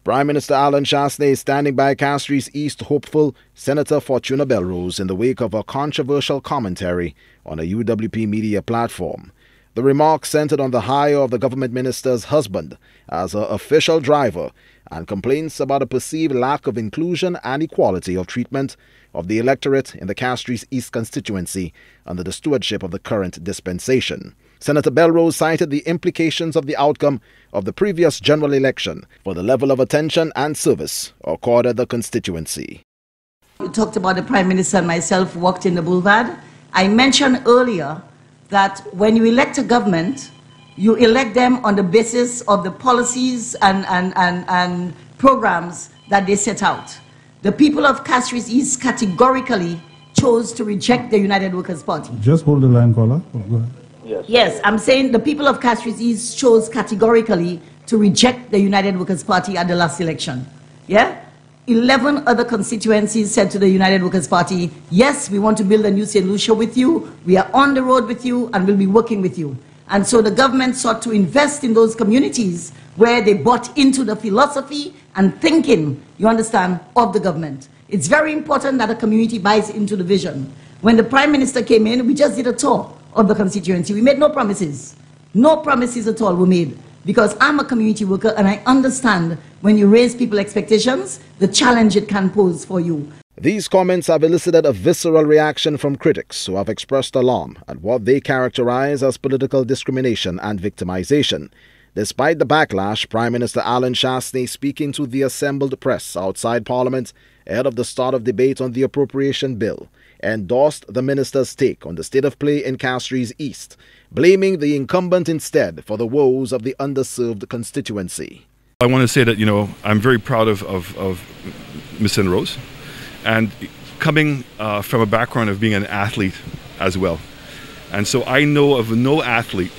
Prime Minister Allen Chastanet is standing by Castries East hopeful Senator Fortuna Belrose in the wake of a controversial commentary on a UWP media platform. The remarks centered on the hire of the government minister's husband as her official driver and complaints about a perceived lack of inclusion and equality of treatment of the electorate in the Castries East constituency under the stewardship of the current dispensation. Senator Belrose cited the implications of the outcome of the previous general election for the level of attention and service accorded the constituency. You talked about the Prime Minister and myself walked in the boulevard. I mentioned earlier that when you elect a government, you elect them on the basis of the policies and programs that they set out. The people of Castries East categorically chose to reject the United Workers' Party. Just hold the line, caller. Go ahead. Yes, I'm saying the people of Castries East chose categorically to reject the United Workers' Party at the last election. Yeah? 11 other constituencies said to the United Workers' Party, yes, we want to build a new St. Lucia with you, we are on the road with you, and we'll be working with you. And so the government sought to invest in those communities where they bought into the philosophy and thinking, you understand, of the government. It's very important that a community buys into the vision. When the Prime Minister came in, we just did a tour of the constituency. We made no promises. No promises at all were made. Because I'm a community worker and I understand when you raise people's expectations, the challenge it can pose for you. These comments have elicited a visceral reaction from critics who have expressed alarm at what they characterize as political discrimination and victimization. Despite the backlash, Prime Minister Allen Chastanet, speaking to the assembled press outside Parliament ahead of the start of debate on the appropriation bill, endorsed the minister's take on the state of play in Castries East, blaming the incumbent instead for the woes of the underserved constituency. I want to say that, I'm very proud of Ms. Belrose, and coming from a background of being an athlete as well. And so I know of no athlete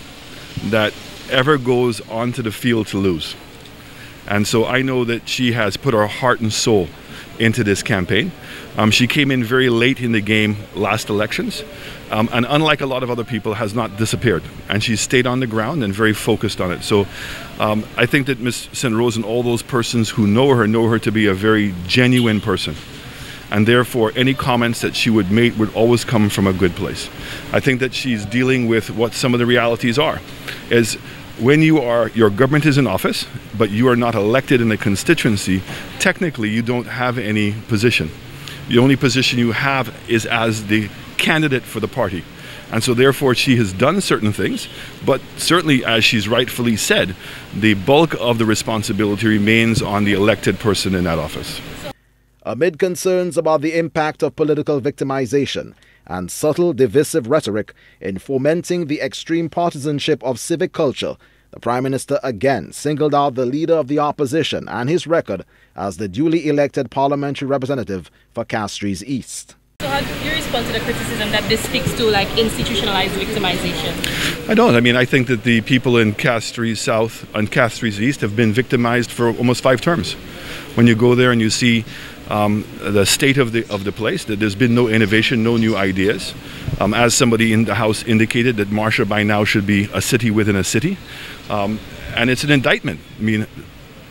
that ever goes onto the field to lose. And so I know that she has put her heart and soul into this campaign. She came in very late in the game last elections, and unlike a lot of other people, has not disappeared. And she's stayed on the ground and very focused on it. So I think that Ms. Belrose and all those persons who know her to be a very genuine person. And therefore, any comments that she would make would always come from a good place. I think that she's dealing with what some of the realities are. Is when your government is in office, but you are not elected in a constituency, technically you don't have any position. The only position you have is as the candidate for the party. And so therefore she has done certain things, but certainly, as she's rightfully said, the bulk of the responsibility remains on the elected person in that office. Amid concerns about the impact of political victimization and subtle divisive rhetoric in fomenting the extreme partisanship of civic culture, the Prime Minister again singled out the leader of the opposition and his record as the duly elected parliamentary representative for Castries East. So how do you respond to the criticism that this speaks to institutionalized victimization? I don't. I think that the people in Castries South and Castries East have been victimized for almost 5 terms. When you go there and you see the state of the place, that there's been no innovation, no new ideas. As somebody in the House indicated, that Marcia by now should be a city within a city. And it's an indictment.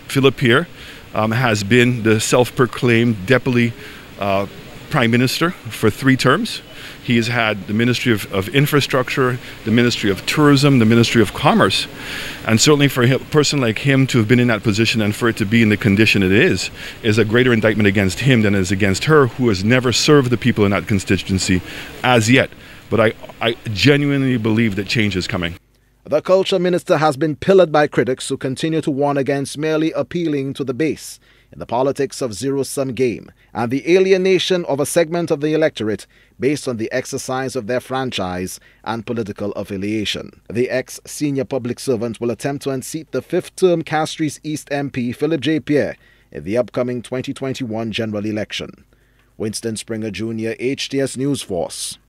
Philip here has been the self-proclaimed deputy Prime Minister for 3 terms. He has had the Ministry of Infrastructure, the Ministry of Tourism, the Ministry of Commerce. And certainly for a person like him to have been in that position and for it to be in the condition it is a greater indictment against him than it is against her, who has never served the people in that constituency as yet. But I genuinely believe that change is coming. The Culture Minister has been pillared by critics who continue to warn against merely appealing to the base in the politics of zero-sum game and the alienation of a segment of the electorate based on the exercise of their franchise and political affiliation. The ex-senior public servant will attempt to unseat the 5th-term Castries East MP Philip J. Pierre in the upcoming 2021 general election. Winston Springer Jr., HTS News Force.